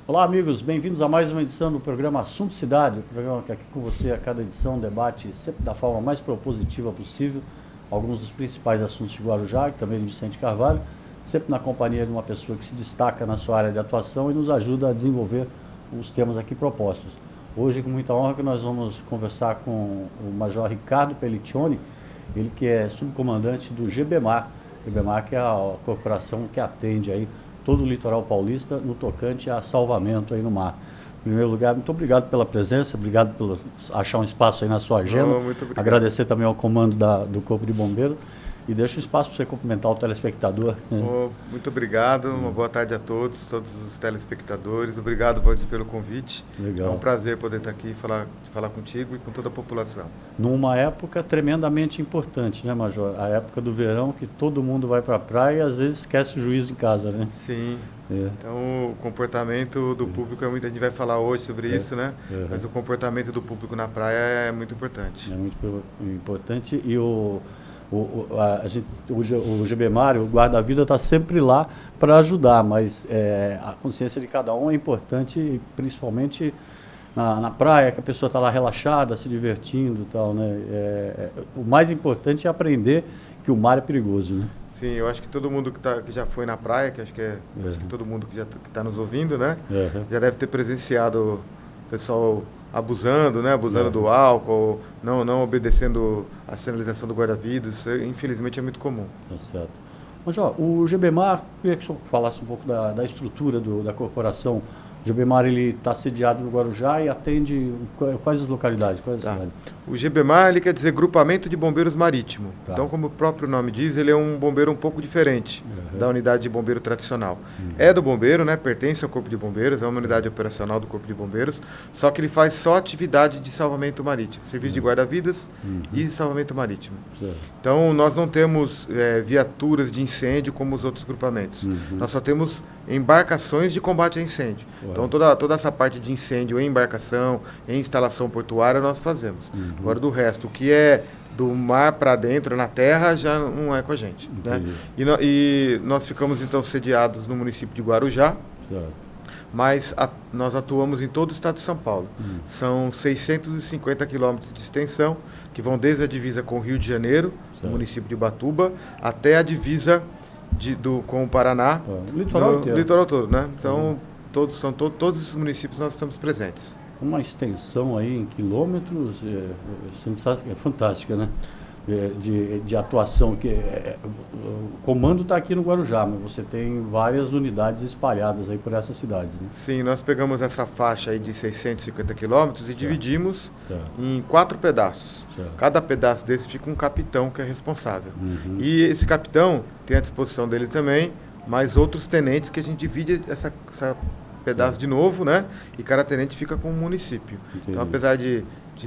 Olá, amigos, bem-vindos a mais uma edição do programa Assunto Cidade, o programa que aqui com você a cada edição debate sempre da forma mais propositiva possível alguns dos principais assuntos de Guarujá e também de Vicente Carvalho, sempre na companhia de uma pessoa que se destaca na sua área de atuação e nos ajuda a desenvolver os temas aqui propostos. Hoje, com muita honra, que nós vamos conversar com o Major Ricardo Pelliccioni, ele que é subcomandante do GBMAR, que é a corporação que atende aí todo o litoral paulista no tocante a salvamento aí no mar. Em primeiro lugar, muito obrigado pela presença, obrigado por achar um espaço aí na sua agenda. Muito obrigado. Agradecer também ao comando do Corpo de Bombeiro e deixo o espaço para você cumprimentar o telespectador. Muito obrigado, uma boa tarde a todos os telespectadores. Obrigado, Valdir, pelo convite. Legal. É um prazer poder estar aqui e falar contigo e com toda a população. Numa época tremendamente importante, né, Major? A época do verão que todo mundo vai para a praia e às vezes esquece o juízo em casa, né? Sim. Então, o comportamento do público é muito... A gente vai falar hoje sobre isso, né? Mas o comportamento do público na praia é muito importante. É muito importante e o GBMAR, o guarda-vida, está sempre lá para ajudar, mas a consciência de cada um é importante, principalmente na praia, que a pessoa está lá relaxada, se divertindo e tal, né? O mais importante é aprender que o mar é perigoso, né? Sim, eu acho que todo mundo que já foi na praia, acho que todo mundo que está nos ouvindo, né? Já deve ter presenciado o pessoal abusando, né? Abusando do álcool, não obedecendo a sinalização do guarda-vidas. Infelizmente é muito comum. Tá certo. Major, o GBMAR, queria que o senhor falasse um pouco da estrutura da corporação. O GBMAR está sediado no Guarujá e atende quais as localidades, quais as cidades? O GBMAR ele quer dizer Grupamento de Bombeiros Marítimo. Tá. Então, como o próprio nome diz, ele é um bombeiro um pouco diferente da unidade de bombeiro tradicional. É do bombeiro, né? Pertence ao Corpo de Bombeiros, é uma unidade operacional do Corpo de Bombeiros, só que ele faz só atividade de salvamento marítimo, serviço de guarda-vidas e salvamento marítimo. Então, nós não temos viaturas de incêndio como os outros grupamentos. Nós só temos embarcações de combate a incêndio. Então, toda essa parte de incêndio em embarcação, em instalação portuária, nós fazemos. Agora, do resto, o que é do mar para dentro, na terra, já não é com a gente. Né? E nós ficamos, então, sediados no município de Guarujá, mas nós atuamos em todo o estado de São Paulo. São 650 quilômetros de extensão, que vão desde a divisa com o Rio de Janeiro, no município de Ubatuba, até a divisa com o Paraná, litoral todo, né? Então, todos esses municípios nós estamos presentes. Uma extensão aí em quilômetros é fantástica, né? De atuação. O comando está aqui no Guarujá, mas você tem várias unidades espalhadas aí por essas cidades, né? Sim, nós pegamos essa faixa aí de 650 quilômetros e dividimos em 4 pedaços. Cada pedaço desse fica um capitão que é responsável. E esse capitão tem à disposição dele também mais outros tenentes que a gente divide essa pedaço de novo, né? E cada tenente fica com um município. Entendi. Então, apesar de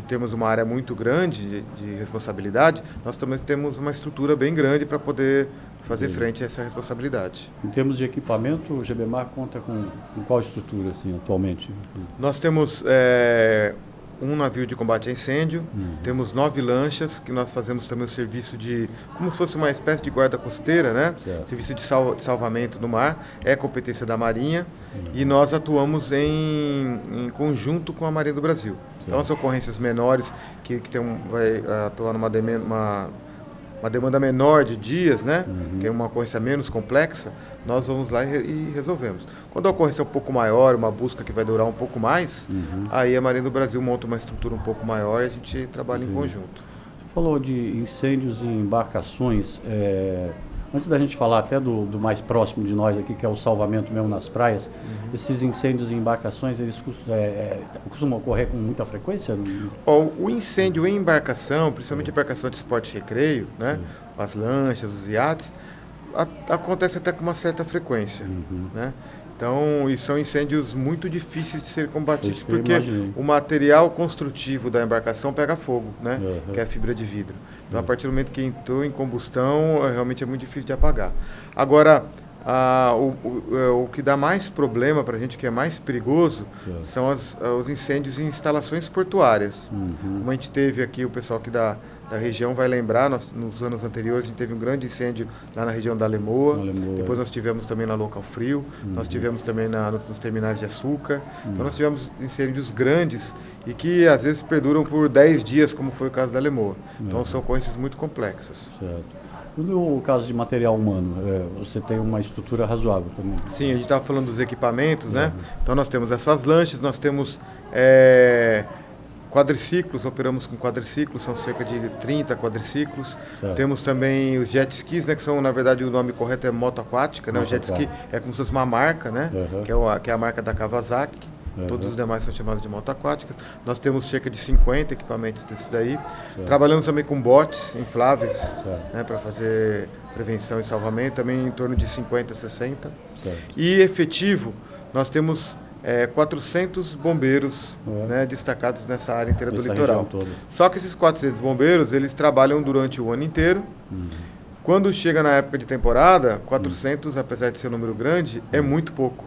termos uma área muito grande de responsabilidade, nós também temos uma estrutura bem grande para poder fazer frente a essa responsabilidade. Em termos de equipamento, o GBMAR conta com qual estrutura, assim, atualmente? Nós temos um navio de combate a incêndio, temos 9 lanchas, que nós fazemos também o serviço como se fosse uma espécie de guarda costeira, né? Serviço de salvamento no mar, é competência da Marinha, e nós atuamos em conjunto com a Marinha do Brasil. Então, as ocorrências menores, que vai atuar numa demanda menor de dias, né? Que é uma ocorrência menos complexa, nós vamos lá e resolvemos. Quando a ocorrência é um pouco maior, uma busca que vai durar um pouco mais, aí a Marinha do Brasil monta uma estrutura um pouco maior e a gente trabalha em conjunto. Você falou de incêndios em embarcações. Antes da gente falar até do mais próximo de nós aqui, que é o salvamento mesmo nas praias, esses incêndios em embarcações, eles costumam ocorrer com muita frequência? O incêndio em embarcação, principalmente embarcação de esporte e recreio, né? As lanchas, os iates, acontece até com uma certa frequência, né? Então, e são incêndios muito difíceis de serem combatidos, porque o material construtivo da embarcação pega fogo, né? Que é a fibra de vidro. Então, a partir do momento que entrou em combustão, realmente é muito difícil de apagar. Agora, o que dá mais problema para a gente, que é mais perigoso, são os incêndios em instalações portuárias. Como a gente teve aqui o pessoal aqui da da região vai lembrar, nos anos anteriores a gente teve um grande incêndio lá na região da Lemoa, depois nós tivemos também na Local Frio, nós tivemos também nos terminais de açúcar, então nós tivemos incêndios grandes e que às vezes perduram por 10 dias, como foi o caso da Lemoa. Então são ocorrências muito complexas. Certo. No caso de material humano, você tem uma estrutura razoável também? Sim, a gente estava falando dos equipamentos, né? Então nós temos essas lanchas, nós temos quadriciclos, operamos com quadriciclos, são cerca de 30 quadriciclos. Certo. Temos também os jet skis, né, que são, na verdade, o nome correto é moto aquática, né? O jet ski é como se fosse uma marca, né? Que é a marca da Kawasaki. Todos os demais são chamados de moto aquáticas. Nós temos cerca de 50 equipamentos desses daí. Trabalhamos também com botes infláveis, né, para fazer prevenção e salvamento, também em torno de 50, 60. E efetivo, nós temos 400 bombeiros, né, destacados nessa área inteira do litoral. Só que esses 400 bombeiros, eles trabalham durante o ano inteiro. Quando chega na época de temporada, 400, apesar de ser um número grande, é muito pouco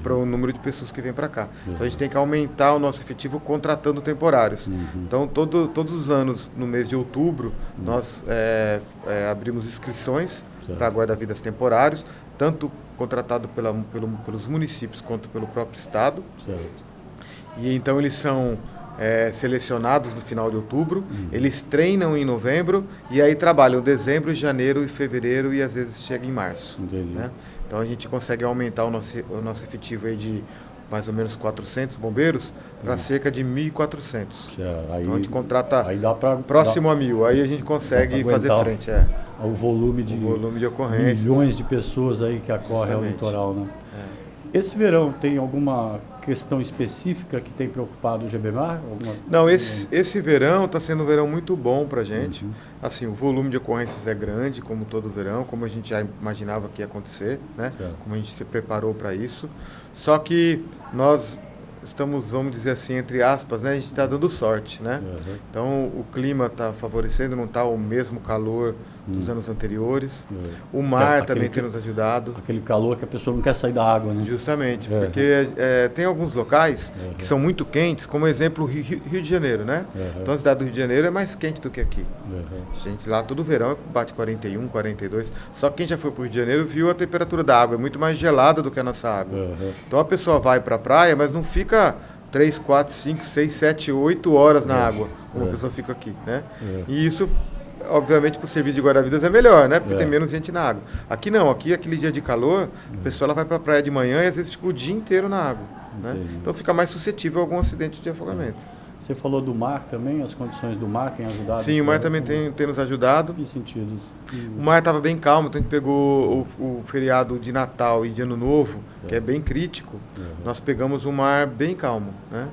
para o número de pessoas que vêm para cá. Então a gente tem que aumentar o nosso efetivo contratando temporários. Então todos os anos, no mês de outubro, nós abrimos inscrições para guarda-vidas temporários, tanto contratado pelos municípios quanto pelo próprio Estado. E então eles são selecionados no final de outubro, eles treinam em novembro e aí trabalham dezembro, janeiro e fevereiro e às vezes chega em março. Né? Então a gente consegue aumentar o nosso efetivo aí de mais ou menos 400 bombeiros para cerca de 1.400. Então a gente contrata próximo a 1.000, aí a gente consegue fazer frente. O volume de ocorrências. Milhões de pessoas aí que acorrem ao litoral, né? Esse verão tem alguma questão específica que tem preocupado o GBMAR? Não, esse verão está sendo um verão muito bom para a gente. Assim, o volume de ocorrências é grande, como todo verão, como a gente já imaginava que ia acontecer, né? Como a gente se preparou para isso. Só que nós estamos, vamos dizer assim, entre aspas, né? A gente está dando sorte, né? Então, o clima está favorecendo, não está o mesmo calor dos anos anteriores. O mar também tem nos ajudado. Aquele calor que a pessoa não quer sair da água, né? Justamente, porque tem alguns locais que são muito quentes, como exemplo o Rio de Janeiro, né? Então a cidade do Rio de Janeiro é mais quente do que aqui. Gente, lá todo verão bate 41, 42. Só que quem já foi para o Rio de Janeiro viu a temperatura da água, é muito mais gelada do que a nossa água. Então a pessoa vai para a praia, mas não fica 3, 4, 5, 6, 7, 8 horas na água, como a pessoa fica aqui, né? E isso, obviamente, para o serviço de guarda-vidas é melhor, né? Porque tem menos gente na água. Aqui não, aqui aquele dia de calor, a pessoa ela vai para a praia de manhã e às vezes fica o dia inteiro na água, né? Então fica mais suscetível a algum acidente de afogamento. Você falou do mar também, as condições do mar têm ajudado? Sim, o mar também tem nos ajudado. Que sentidos? O mar estava bem calmo, então a gente pegou o feriado de Natal e de Ano Novo, que é bem crítico. Nós pegamos um mar bem calmo, né?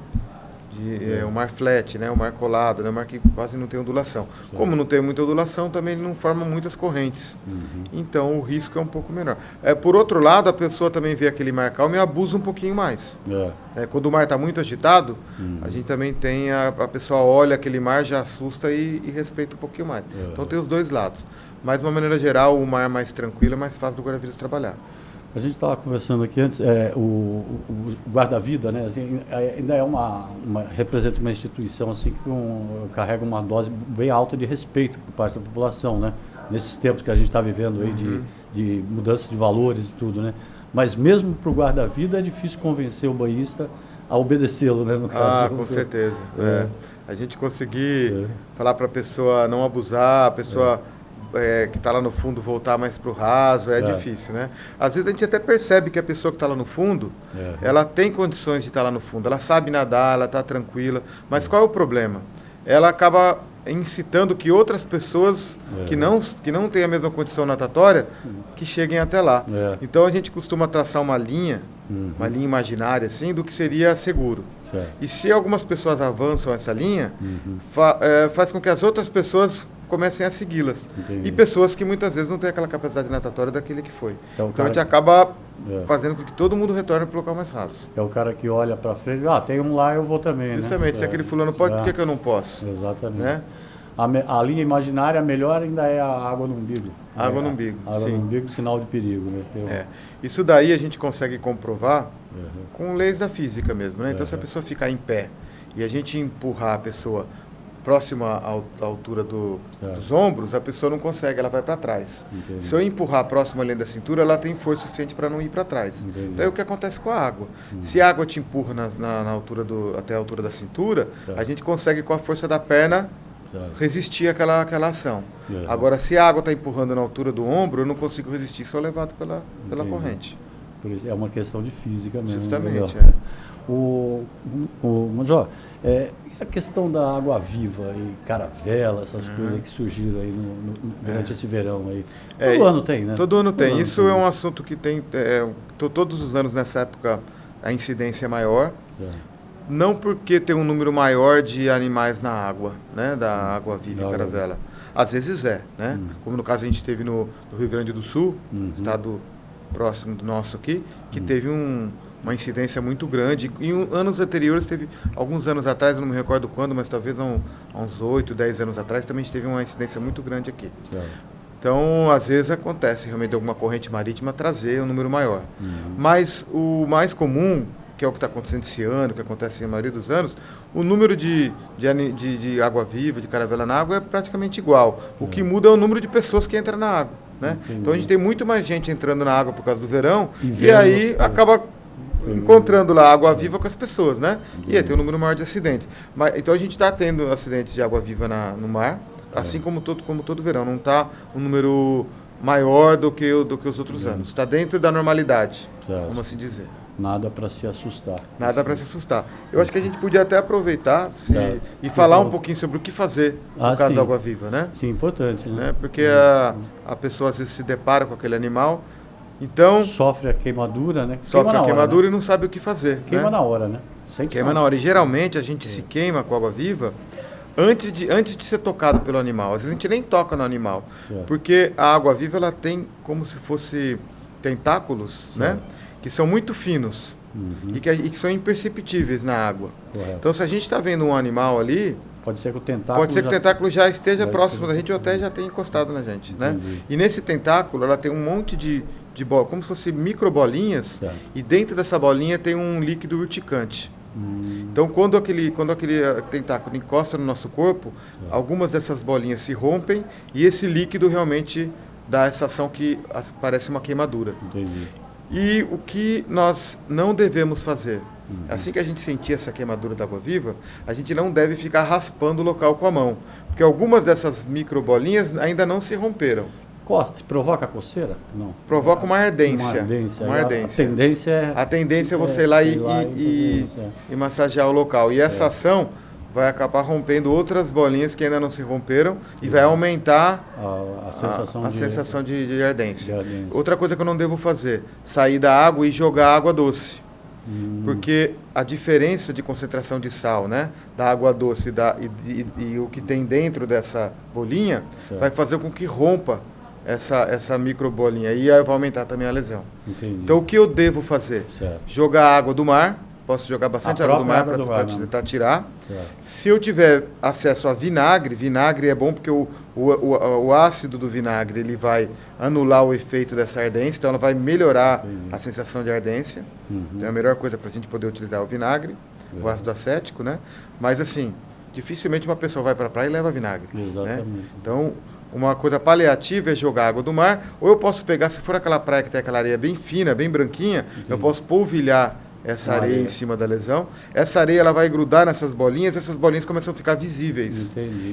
O mar flat, né? O mar colado, né? O mar que quase não tem ondulação. Como não tem muita ondulação, também ele não forma muitas correntes. Então o risco é um pouco menor. Por outro lado, a pessoa também vê aquele mar calmo e abusa um pouquinho mais. Quando o mar está muito agitado, a gente também tem a pessoa olha aquele mar, já assusta e respeita um pouquinho mais. Então tem os dois lados. Mas de uma maneira geral, o mar mais tranquilo é mais fácil do guarda-vidas trabalhar. A gente estava conversando aqui antes, o guarda-vida, né, assim, ainda representa uma instituição assim, que carrega uma dose bem alta de respeito por parte da população, né, nesses tempos que a gente está vivendo aí de mudança de valores e tudo, né. Mas mesmo para o guarda-vida é difícil convencer o banhista a obedecê-lo, né, no caso. Com certeza. A gente conseguir falar para a pessoa não abusar, a pessoa... que está lá no fundo voltar mais para o raso, é difícil, né? Às vezes a gente até percebe que a pessoa que está lá no fundo, ela tem condições de estar lá no fundo, ela sabe nadar, ela está tranquila, mas qual é o problema? Ela acaba incitando que outras pessoas que não têm a mesma condição natatória, que cheguem até lá. Então a gente costuma traçar uma linha imaginária, assim, do que seria seguro. E se algumas pessoas avançam essa linha, faz com que as outras pessoas comecem a segui-las. E pessoas que muitas vezes não têm aquela capacidade natatória daquele que foi. Então a gente acaba fazendo com que todo mundo retorne para o local mais raso. É o cara que olha para frente, tem um lá, eu vou também. Justamente, se aquele fulano pode, por que eu não posso? Exatamente. Né? A linha imaginária, a melhor ainda é a água no umbigo. Água no umbigo. Água no umbigo, sinal de perigo. Né? Isso daí a gente consegue comprovar com leis da física mesmo. Né? Então, se a pessoa ficar em pé e a gente empurrar a pessoa próximo à altura dos ombros, a pessoa não consegue, ela vai para trás. Entendi. Se eu empurrar próximo à linha da cintura, ela tem força suficiente para não ir para trás. Entendi. Daí o que acontece com a água? Se a água te empurra na altura até a altura da cintura, a gente consegue, com a força da perna, resistir àquela ação. Agora, se a água está empurrando na altura do ombro, eu não consigo resistir, sou levado pela corrente. Por isso, é uma questão de física mesmo. Justamente. Major, e a questão da água viva e caravela, essas coisas que surgiram aí durante esse verão aí. Todo ano tem, né? Todo ano tem. Isso é um assunto que tem, todos os anos nessa época a incidência é maior. Não porque tem um número maior de animais na água, né? Da água viva e caravela. Às vezes né? Como no caso a gente teve no Rio Grande do Sul, estado próximo do nosso aqui, que teve uma incidência muito grande. Em anos anteriores, teve alguns anos atrás, não me recordo quando, mas talvez há uns 8, 10 anos atrás, também a gente teve uma incidência muito grande aqui. Então, às vezes acontece realmente alguma corrente marítima trazer um número maior. Mas o mais comum, que é o que está acontecendo esse ano, que acontece na maioria dos anos, o número de água viva, de caravela na água é praticamente igual. O que muda é o número de pessoas que entram na água, né? Então a gente tem muito mais gente entrando na água por causa do verão, e aí acaba encontrando lá água viva com as pessoas, né? E aí tem um número maior de acidentes. Então a gente está tendo acidentes de água viva no mar, assim como todo verão. Não está um número maior do que os outros anos. Está dentro da normalidade, vamos assim dizer. Nada para se assustar. Nada para se assustar. Eu acho que a gente podia até aproveitar e falar um pouquinho sobre o que fazer no caso da água viva, né? Sim, importante, né? Porque a pessoa às vezes se depara com aquele animal, então... Sofre a queimadura, né? Sofre a queimadura, né? E não sabe o que fazer. Queima na hora, né? Queima na hora. E geralmente a gente se queima com água viva antes de ser tocado pelo animal. Às vezes a gente nem toca no animal. Porque a água viva ela tem como se fosse tentáculos, né? Que são muito finos e que são imperceptíveis na água. Então, se a gente está vendo um animal ali, pode ser que o tentáculo já esteja próximo da gente ou até já tenha encostado na gente, né? E nesse tentáculo, ela tem um monte de bola, como se fossem microbolinhas, e dentro dessa bolinha tem um líquido urticante. Então, quando aquele tentáculo encosta no nosso corpo, algumas dessas bolinhas se rompem e esse líquido realmente dá essa ação que parece uma queimadura. E o que nós não devemos fazer? Assim que a gente sentir essa queimadura da água viva, a gente não deve ficar raspando o local com a mão, porque algumas dessas microbolinhas ainda não se romperam. Provoca coceira? Não. Provoca uma ardência. Uma ardência. A tendência é você ir lá e massagear o local. E essa ação vai acabar rompendo outras bolinhas que ainda não se romperam e vai aumentar a sensação de ardência. Outra coisa que eu não devo fazer, sair da água e jogar água doce. Porque a diferença de concentração de sal, né, da água doce e o que tem dentro dessa bolinha vai fazer com que rompa essa microbolinha e vai aumentar também a lesão. Então o que eu devo fazer? Jogar água do mar. Posso jogar bastante água do mar para tentar tirar. Se eu tiver acesso a vinagre é bom porque o ácido do vinagre ele vai anular o efeito dessa ardência, então ela vai melhorar a sensação de ardência. Então é a melhor coisa para a gente poder utilizar o vinagre, o ácido acético, né? Mas assim, dificilmente uma pessoa vai para a praia e leva vinagre. Né? Então, uma coisa paliativa é jogar água do mar, ou eu posso pegar, se for aquela praia que tem aquela areia bem fina, bem branquinha, eu posso polvilhar essa areia em cima da lesão. Essa areia ela vai grudar nessas bolinhas, essas bolinhas começam a ficar visíveis.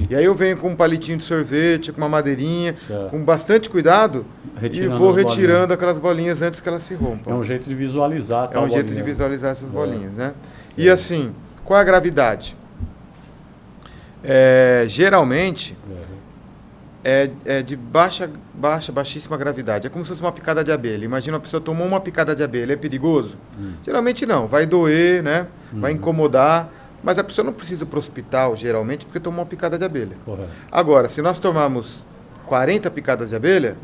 E aí eu venho com um palitinho de sorvete, com uma madeirinha, com bastante cuidado, e vou retirando aquelas bolinhas antes que elas se rompam. É um jeito de visualizar. É um jeito de visualizar essas bolinhas, né? E assim, qual é a gravidade? Geralmente é de baixíssima gravidade. É como se fosse uma picada de abelha. Imagina uma pessoa tomou uma picada de abelha, é perigoso? Geralmente não, vai doer, né? Vai incomodar, mas a pessoa não precisa ir para o hospital, geralmente, porque tomou uma picada de abelha. Agora, se nós tomarmos 40 picadas de abelha,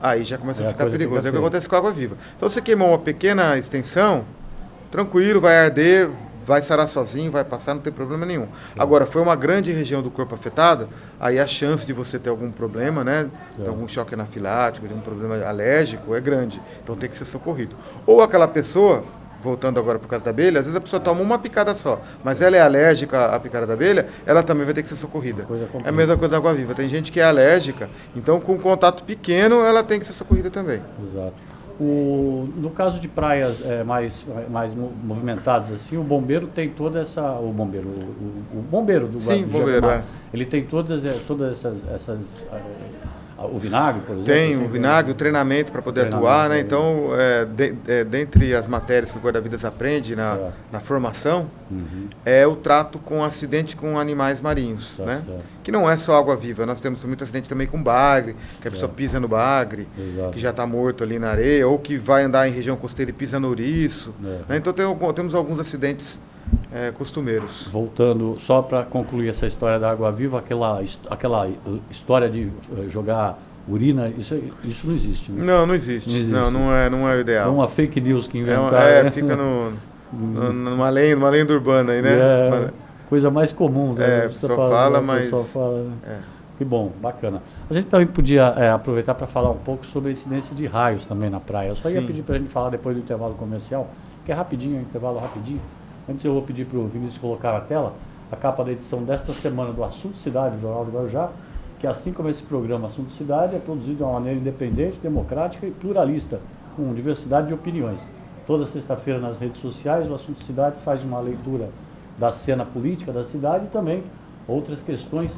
aí já começa a ficar perigoso. É o que acontece com a água viva. Então, você queimou uma pequena extensão, tranquilo, vai arder, vai sarar sozinho, vai passar, não tem problema nenhum. Agora, foi uma grande região do corpo afetada, aí a chance de você ter algum problema, né, de algum choque anafilático, de um problema alérgico, é grande. Então tem que ser socorrido. Ou aquela pessoa voltando agora por causa da abelha, às vezes a pessoa toma uma picada só, mas ela é alérgica à picada da abelha, ela também vai ter que ser socorrida. É a mesma coisa da água-viva. Tem gente que é alérgica, então com contato pequeno ela tem que ser socorrida também. Exato. No caso de praias mais movimentadas, assim, o bombeiro tem toda essa... O bombeiro do Sim, bombeiro, ele tem todas essas o vinagre, por exemplo? Tem o vinagre, o treinamento para poder atuar, né? Então, dentre as matérias que o guarda-vidas aprende na formação, é o trato com acidente com animais marinhos, né? Que não é só água-viva, nós temos muito acidente também com bagre, que a pessoa pisa no bagre, que já está morto ali na areia, ou que vai andar em região costeira e pisa no ouriço, né? Então temos alguns acidentes costumeiros. Voltando, só para concluir essa história da água-viva, aquela história de jogar urina, isso não existe, né? Não existe. Não é o ideal. É uma fake news que inventaram. Fica numa lenda urbana aí, né? Coisa mais comum, né? O pessoal fala, mas... Né? Que bom, bacana. A gente também podia aproveitar para falar um pouco sobre a incidência de raios também na praia. Eu só ia pedir para a gente falar depois do intervalo comercial, que é rapidinho, intervalo rapidinho. Antes eu vou pedir para o Vinícius colocar na tela a capa da edição desta semana do Assunto Cidade, do Jornal do Guarujá, que assim como esse programa Assunto Cidade, é produzido de uma maneira independente, democrática e pluralista, com diversidade de opiniões. Toda sexta-feira nas redes sociais, o Assunto Cidade faz uma leitura da cena política da cidade e também outras questões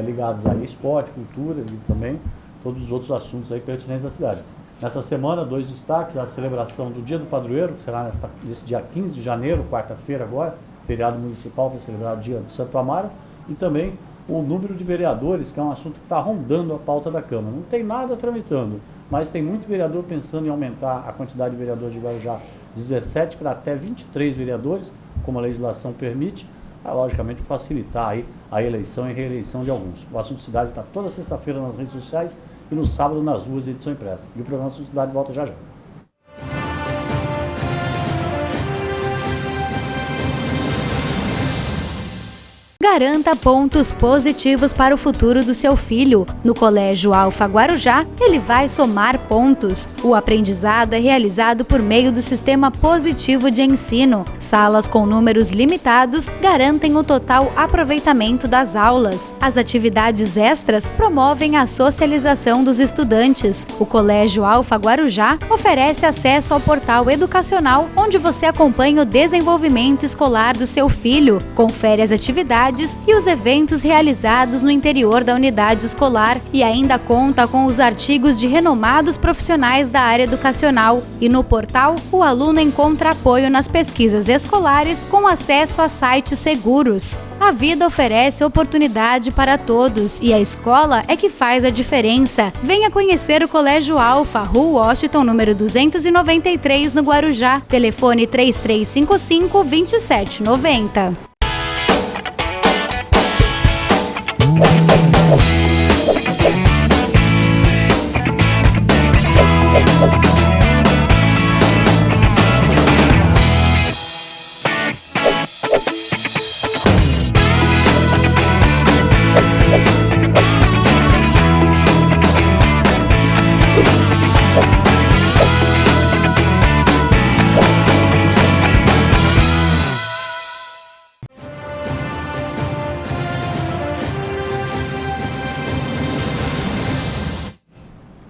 ligadas a esporte, cultura e também todos os outros assuntos aí pertinentes à cidade. Nessa semana, 2 destaques: a celebração do Dia do Padroeiro, que será nesse dia 15 de janeiro, quarta-feira agora, feriado municipal para celebrar o Dia de Santo Amaro, e também o número de vereadores, que é um assunto que está rondando a pauta da Câmara. Não tem nada tramitando, mas tem muito vereador pensando em aumentar a quantidade de vereadores de Guarujá, 17 para até 23 vereadores, como a legislação permite, logicamente facilitar aí a eleição e reeleição de alguns. O Assunto Cidade está toda sexta-feira nas redes sociais e no sábado nas ruas, edição impressa. E o programa Assunto Cidade volta já já. Garanta pontos positivos para o futuro do seu filho. No Colégio Alfa Guarujá, ele vai somar pontos. O aprendizado é realizado por meio do sistema positivo de ensino. Salas com números limitados garantem o total aproveitamento das aulas. As atividades extras promovem a socialização dos estudantes. O Colégio Alfa Guarujá oferece acesso ao portal educacional, onde você acompanha o desenvolvimento escolar do seu filho, confere as atividades e os eventos realizados no interior da unidade escolar e ainda conta com os artigos de renomados profissionais da área educacional. E no portal, o aluno encontra apoio nas pesquisas escolares com acesso a sites seguros. A vida oferece oportunidade para todos e a escola é que faz a diferença. Venha conhecer o Colégio Alfa, Rua Washington, número 293, no Guarujá. Telefone 3355-2790.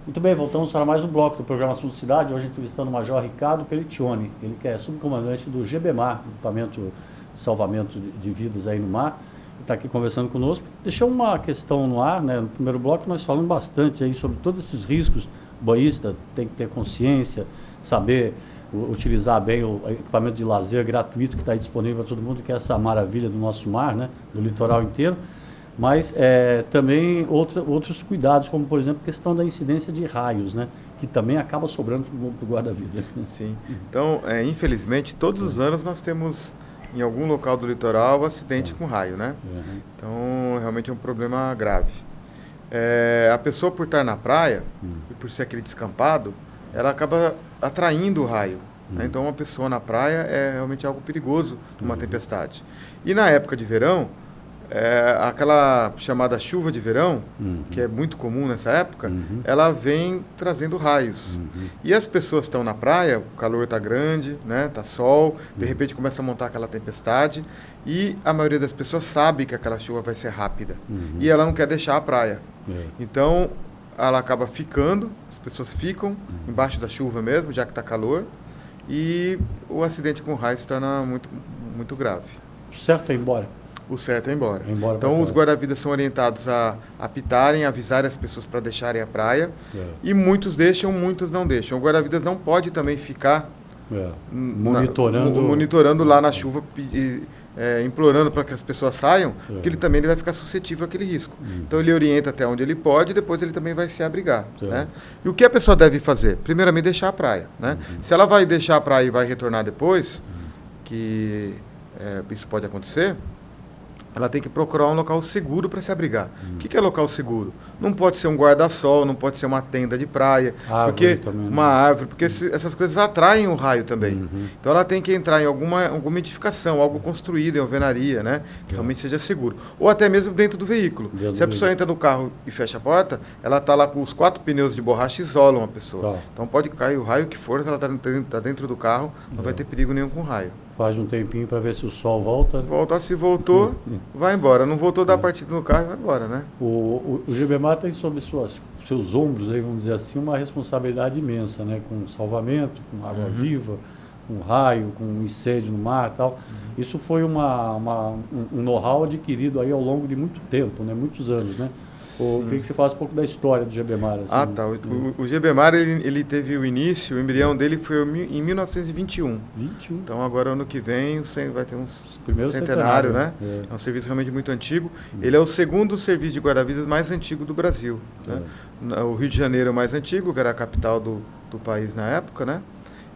Muito bem, voltamos para mais um bloco do programa Assunto Cidade, hoje entrevistando o Major Ricardo Pelliccioni, ele que é subcomandante do GBMAR, equipamento de salvamento de vidas aí no mar, está aqui conversando conosco. Deixou uma questão no ar, né? No primeiro bloco nós falamos bastante aí sobre todos esses riscos. O banhista tem que ter consciência, saber utilizar bem o equipamento de lazer gratuito que está aí disponível para todo mundo, que é essa maravilha do nosso mar, né? Do litoral inteiro. Mas também outros cuidados, como por exemplo a questão da incidência de raios, né? Que também acaba sobrando para o guarda-vida. Sim. Então, infelizmente, todos os anos nós temos em algum local do litoral acidente com raio, né? Então, realmente é um problema grave. A pessoa, por estar na praia e por ser aquele descampado, ela acaba atraindo o raio. Né? Então, uma pessoa na praia é realmente algo perigoso numa tempestade. E na época de verão, aquela chamada chuva de verão, que é muito comum nessa época, ela vem trazendo raios. E as pessoas estão na praia, o calor está grande, né, tá sol, de repente começa a montar aquela tempestade, e a maioria das pessoas sabe que aquela chuva vai ser rápida. E ela não quer deixar a praia. Então, ela acaba ficando, as pessoas ficam embaixo da chuva mesmo, já que está calor, e o acidente com raio se torna muito, muito grave. Certo é ir embora. O certo é ir embora. Então, os guarda-vidas são orientados a apitarem, avisarem as pessoas para deixarem a praia. E muitos deixam, muitos não deixam. O guarda-vidas não pode também ficar monitorando lá na chuva, implorando para que as pessoas saiam, porque ele vai ficar suscetível àquele risco. Então, ele orienta até onde ele pode e depois ele também vai se abrigar. Né? E o que a pessoa deve fazer? Primeiramente, deixar a praia. Né? Se ela vai deixar a praia e vai retornar depois, que isso pode acontecer, ela tem que procurar um local seguro para se abrigar. O que é local seguro? Não pode ser um guarda-sol, não pode ser uma tenda de praia, uma árvore, porque essas coisas atraem o raio também. Então ela tem que entrar em alguma edificação, algo construído em alvenaria, né? Que realmente seja seguro. Ou até mesmo dentro do veículo. Se a pessoa entra no carro e fecha a porta, ela está lá com os 4 pneus de borracha e isolam a pessoa. Então pode cair o raio que for, se ela está dentro do carro, não vai ter perigo nenhum com raio. Faz um tempinho para ver se o sol volta. Se voltou, vai embora. Não voltou, dá partida no carro e vai embora, né? O GBMAR tem sobre seus ombros, aí, vamos dizer assim, uma responsabilidade imensa, né? Com salvamento, com água viva, com raio, com incêndio no mar e tal. Isso foi um know-how adquirido aí ao longo de muito tempo, né? Muitos anos, né? Eu queria que você falasse um pouco da história do GBMAR. Assim. Tá. O GBMAR, ele teve o início, o embrião dele foi em 1921. Então, agora, ano que vem, vai ter um centenário, né? É um serviço realmente muito antigo. Ele é o segundo serviço de guarda-vidas mais antigo do Brasil. Né? O Rio de Janeiro é o mais antigo, que era a capital do país na época, né?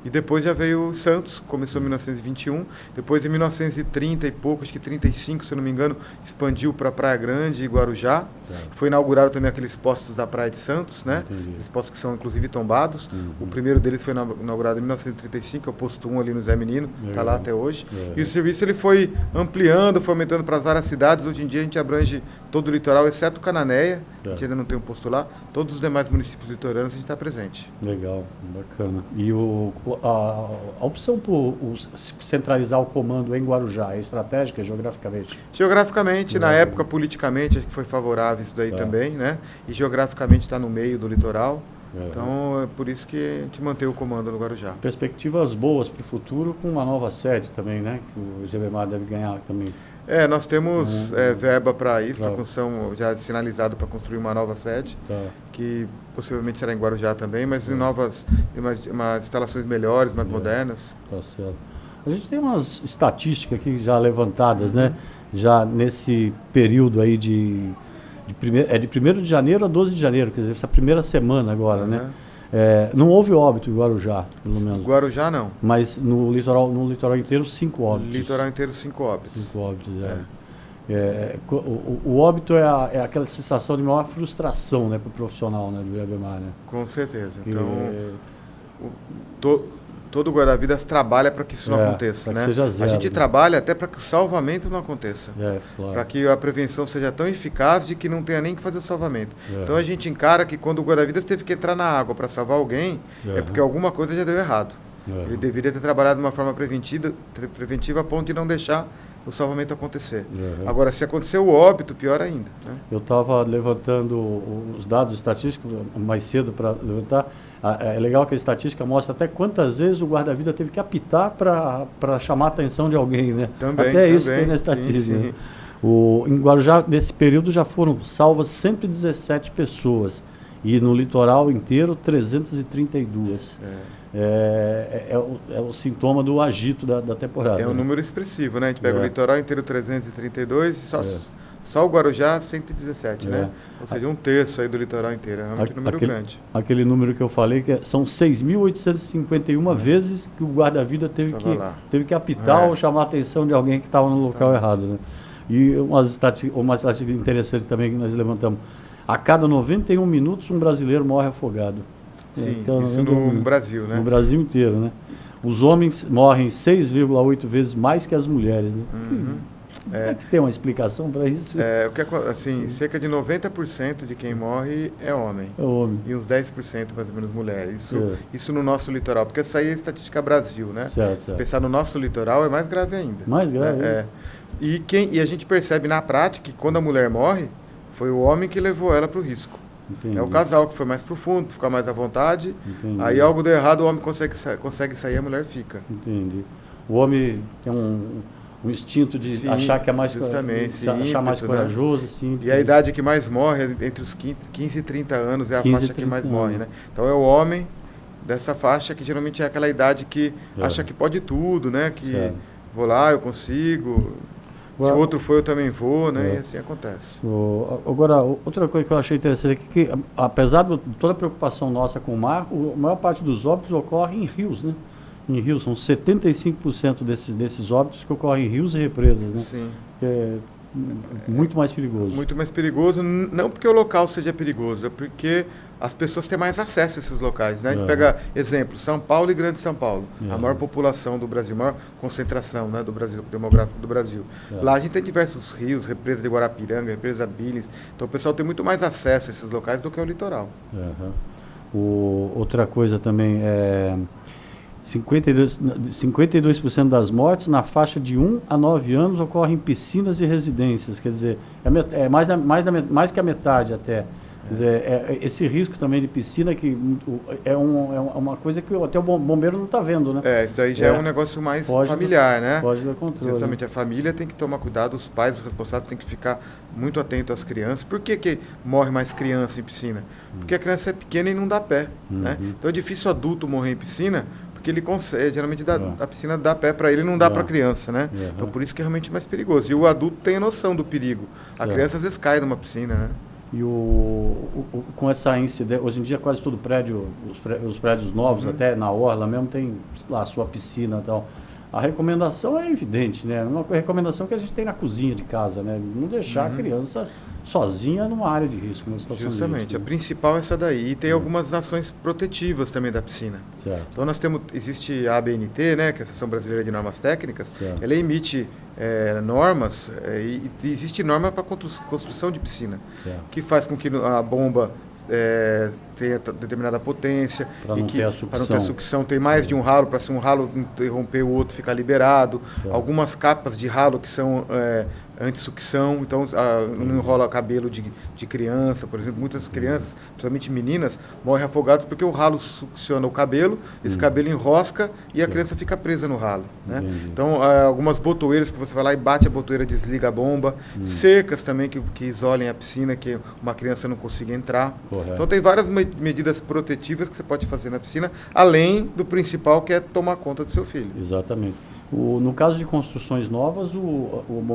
E depois já veio Santos, começou em 1921, depois em 1930 e pouco, acho que 35, se eu não me engano, expandiu para Praia Grande e Guarujá. Foi inaugurado também aqueles postos da Praia de Santos, né? Aqueles postos que são inclusive tombados. O primeiro deles foi inaugurado em 1935, é o posto 1 ali no Zé Menino, está lá até hoje. E o serviço ele foi ampliando, foi aumentando para as várias cidades. Hoje em dia a gente abrange todo o litoral, exceto Cananéia, a gente ainda não tem um posto lá. Todos os demais municípios litorâneos a gente está presente. Legal, bacana. E a opção por centralizar o comando em Guarujá é estratégica geograficamente? Geograficamente, na época, politicamente, acho que foi favorável isso daí também, né? E geograficamente está no meio do litoral. Então, é por isso que a gente mantém o comando no Guarujá. Perspectivas boas para o futuro com uma nova sede também, né? Que o GBMAR deve ganhar também. Nós temos verba para isso, para construção, já sinalizado para construir uma nova sede, que possivelmente será em Guarujá também, mas em umas instalações melhores, mais modernas. Tá certo. A gente tem umas estatísticas aqui já levantadas, né? Já nesse período aí de 1º de janeiro a 12 de janeiro, quer dizer, essa primeira semana agora, né? Não houve óbito em Guarujá, pelo menos. Guarujá não. Mas no litoral inteiro, 5 óbitos. Litoral inteiro, 5 óbitos. 5 óbitos, o óbito é aquela sensação de maior frustração, né, para o profissional, né, do GBMAR, né? Com certeza. Então, todo guarda-vidas trabalha para que isso não aconteça, né? Seja zero, a gente trabalha até para que o salvamento não aconteça. Claro. Para que a prevenção seja tão eficaz de que não tenha nem que fazer o salvamento. Então a gente encara que quando o guarda-vidas teve que entrar na água para salvar alguém, é porque alguma coisa já deu errado. Ele deveria ter trabalhado de uma forma preventiva a ponto de não deixar o salvamento acontecer. Agora, se acontecer o óbito, pior ainda. Né? Eu estava levantando os dados estatísticos mais cedo para levantar. É legal que a estatística mostra até quantas vezes o guarda-vida teve que apitar para chamar a atenção de alguém, né? Até isso tem na estatística. Sim. Em Guarujá, nesse período, já foram salvas 117 pessoas. E no litoral inteiro, 332. É o sintoma do agito da temporada. É um número expressivo, né? A gente pega o litoral inteiro, 332, e só o Guarujá, 117, né? Ou seja, 1/3 aí do litoral inteiro. É realmente um número grande. Aquele número que eu falei, que são 6.851 vezes que o guarda-vida teve que apitar ou chamar a atenção de alguém que estava no local errado, né? E uma estatística interessante também que nós levantamos. A cada 91 minutos, um brasileiro morre afogado. Sim, então, isso no Brasil, né? No Brasil inteiro, né? Os homens morrem 6,8 vezes mais que as mulheres, né? que tem uma explicação para isso? Assim, cerca de 90% de quem morre é homem. É homem. E uns 10% mais ou menos mulher. Isso no nosso litoral, porque essa aí é a estatística Brasil, né? Certo. Se pensar no nosso litoral é mais grave ainda. Mais grave, né? E a gente percebe na prática que quando a mulher morre, foi o homem que levou ela para o risco. Entendi. É o casal que foi mais profundo, ficar mais à vontade. Entendi. Aí algo deu errado, o homem consegue sair, a mulher fica. Entendi. O homem tem um instinto de achar que é mais, achar mais corajoso. Né? Assim, e a idade que mais morre, entre os 15 e 30 anos, é a faixa que mais morre. Né? Então é o homem dessa faixa que geralmente é aquela idade que acha que pode tudo, né? Que vou lá, eu consigo... Se o outro foi, eu também vou, né? E assim acontece. Agora, outra coisa que eu achei interessante é que apesar de toda a preocupação nossa com o mar, a maior parte dos óbitos ocorre em rios, né? Em rios, são 75% desses óbitos que ocorrem em rios e represas, né? Sim. É muito mais perigoso. Muito mais perigoso, não porque o local seja perigoso, é porque as pessoas têm mais acesso a esses locais, né? A gente pega exemplo, São Paulo e Grande São Paulo, a maior população do Brasil, a maior concentração, né, do Brasil, demográfico do Brasil. Lá a gente tem diversos rios, represa de Guarapiranga, represa Billings, então o pessoal tem muito mais acesso a esses locais do que o litoral. Outra coisa também é 52% das mortes na faixa de 1 a 9 anos ocorrem em piscinas e residências, quer dizer, mais que a metade até. Quer dizer, esse risco também de piscina que é uma coisa que até o bombeiro não está vendo, né? Isso daí já é um negócio mais familiar, né? Foge do controle. Justamente a família tem que tomar cuidado, os pais, os responsáveis têm que ficar muito atentos às crianças. Por que morre mais criança em piscina? Porque a criança é pequena e não dá pé, né? Então é difícil adulto morrer em piscina, porque ele consegue, geralmente a piscina dá pé para ele e não dá para a criança, né? Então por isso que é realmente mais perigoso. E o adulto tem a noção do perigo. A criança às vezes cai numa piscina, né? E com essa incidência, hoje em dia quase todo prédio, os prédios novos, até na orla mesmo, tem lá a sua piscina e tal. A recomendação é evidente, né? Uma recomendação que a gente tem na cozinha de casa, né? Não deixar a criança sozinha numa área de risco, numa situação de Justamente, risco, a principal é essa daí. E tem algumas ações protetivas também da piscina. Certo. Então existe a ABNT, né, que é a Associação Brasileira de Normas Técnicas, ela emite normas, e existe norma para construção de piscina, que faz com que a bomba tenha determinada potência, para não ter a sucção, tem mais de um ralo, para se um ralo interromper o outro ficar liberado, algumas capas de ralo que são anti-sucção, então não enrola cabelo de criança, por exemplo, muitas crianças, principalmente meninas, morrem afogadas porque o ralo succiona o cabelo, esse cabelo enrosca e a criança fica presa no ralo, né? Então, algumas botoeiras que você vai lá e bate a botoeira, desliga a bomba, cercas também que isolem a piscina, que uma criança não consiga entrar. Correto. Então tem várias medidas protetivas que você pode fazer na piscina, além do principal, que é tomar conta do seu filho. Exatamente. No caso de construções novas,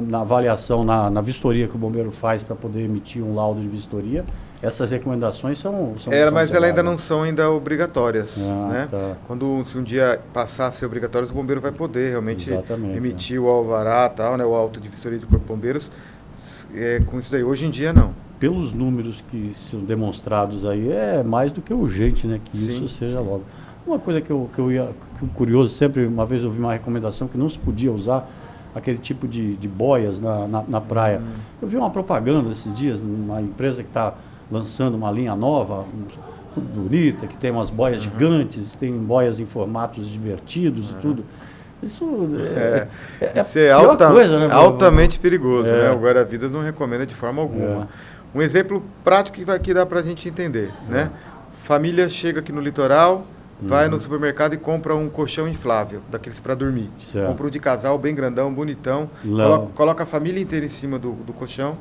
na avaliação, na vistoria que o bombeiro faz para poder emitir um laudo de vistoria, essas recomendações são mas elas ainda não são obrigatórias, né? Tá. Se um dia passar a ser obrigatório, o bombeiro vai poder realmente emitir o alvará, tal, né, o auto de vistoria do Corpo de Bombeiros, com isso daí. Hoje em dia, não. Pelos números que são demonstrados aí, é mais do que urgente, né, que isso seja logo. Uma coisa que curioso, sempre uma vez eu vi uma recomendação que não se podia usar aquele tipo de boias na praia. Eu vi uma propaganda esses dias, uma empresa que está lançando uma linha nova, bonita, que tem umas boias gigantes, tem boias em formatos divertidos e tudo. Isso é altamente perigoso, né? O guarda-vidas não recomenda de forma alguma. Um exemplo prático que dá para a gente entender, né? Família chega aqui no litoral, vai no supermercado e compra um colchão inflável, daqueles para dormir. Certo. Compra um de casal, bem grandão, bonitão, coloca a família inteira em cima do colchão,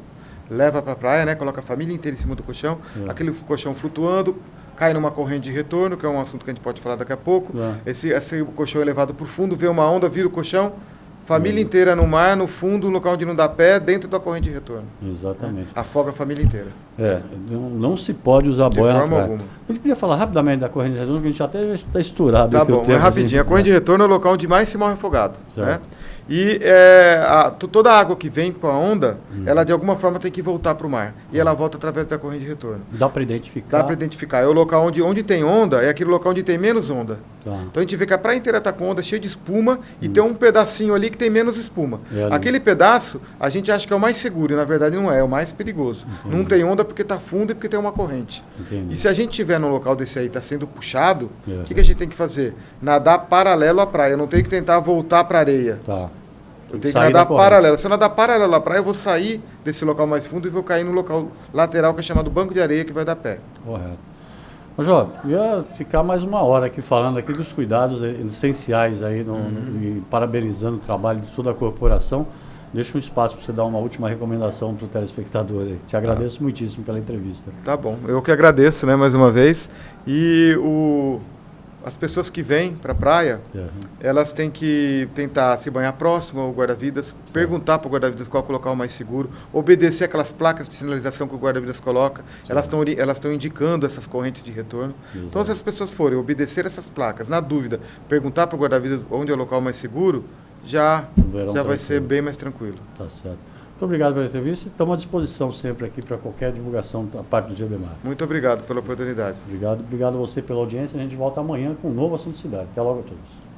leva para a praia, né? Coloca a família inteira em cima do colchão, aquele colchão flutuando, cai numa corrente de retorno, que é um assunto que a gente pode falar daqui a pouco. Esse colchão é levado para o fundo, vê uma onda, vira o colchão, família inteira no mar, no fundo, no local onde não dá pé, dentro da corrente de retorno. Exatamente. Afoga a família inteira. Não se pode usar boia na praia. De forma alguma. A gente podia falar rapidamente da corrente de retorno, que a gente já até está estourado. Tá bom, rapidinho. A corrente de retorno é o local onde mais se morre afogado. né? E toda a água que vem com a onda, ela de alguma forma tem que voltar para o mar. E ela volta através da corrente de retorno. Dá para identificar? Dá para identificar. É o local onde tem onda, é aquele local onde tem menos onda. Tá. Então a gente vê que a praia inteira está com onda cheia de espuma e tem um pedacinho ali que tem menos espuma. Aquele pedaço a gente acha que é o mais seguro e na verdade não é o mais perigoso. Entendi. Não tem onda porque está fundo e porque tem uma corrente. Entendi. E se a gente estiver num local desse aí está sendo puxado, o que a gente tem que fazer? Nadar paralelo à praia. Eu não tenho que tentar voltar para a areia. Tá. Eu tenho que nadar paralelo. Se eu nadar paralelo à praia, eu vou sair desse local mais fundo e vou cair no local lateral que é chamado banco de areia, que vai dar pé. Correto. Ô, Jó, ia ficar mais uma hora aqui falando aqui dos cuidados essenciais aí e parabenizando o trabalho de toda a corporação. Deixa um espaço para você dar uma última recomendação para o telespectador aí. Te agradeço muitíssimo pela entrevista. Tá bom. Eu que agradeço, né, mais uma vez. E as pessoas que vêm para a praia, elas têm que tentar se banhar próximo ao guarda-vidas, perguntar para o guarda-vidas qual é o local mais seguro, obedecer aquelas placas de sinalização que o guarda-vidas coloca. Elas estão indicando essas correntes de retorno. Então, se as pessoas forem obedecer essas placas, na dúvida, perguntar para o guarda-vidas onde é o local mais seguro, já vai ser bem mais tranquilo. Tá certo. Muito obrigado pela entrevista e estamos à disposição sempre aqui para qualquer divulgação da parte do GBMAR. Muito obrigado pela oportunidade. Obrigado a você pela audiência. A gente volta amanhã com um novo assunto de cidade. Até logo a todos.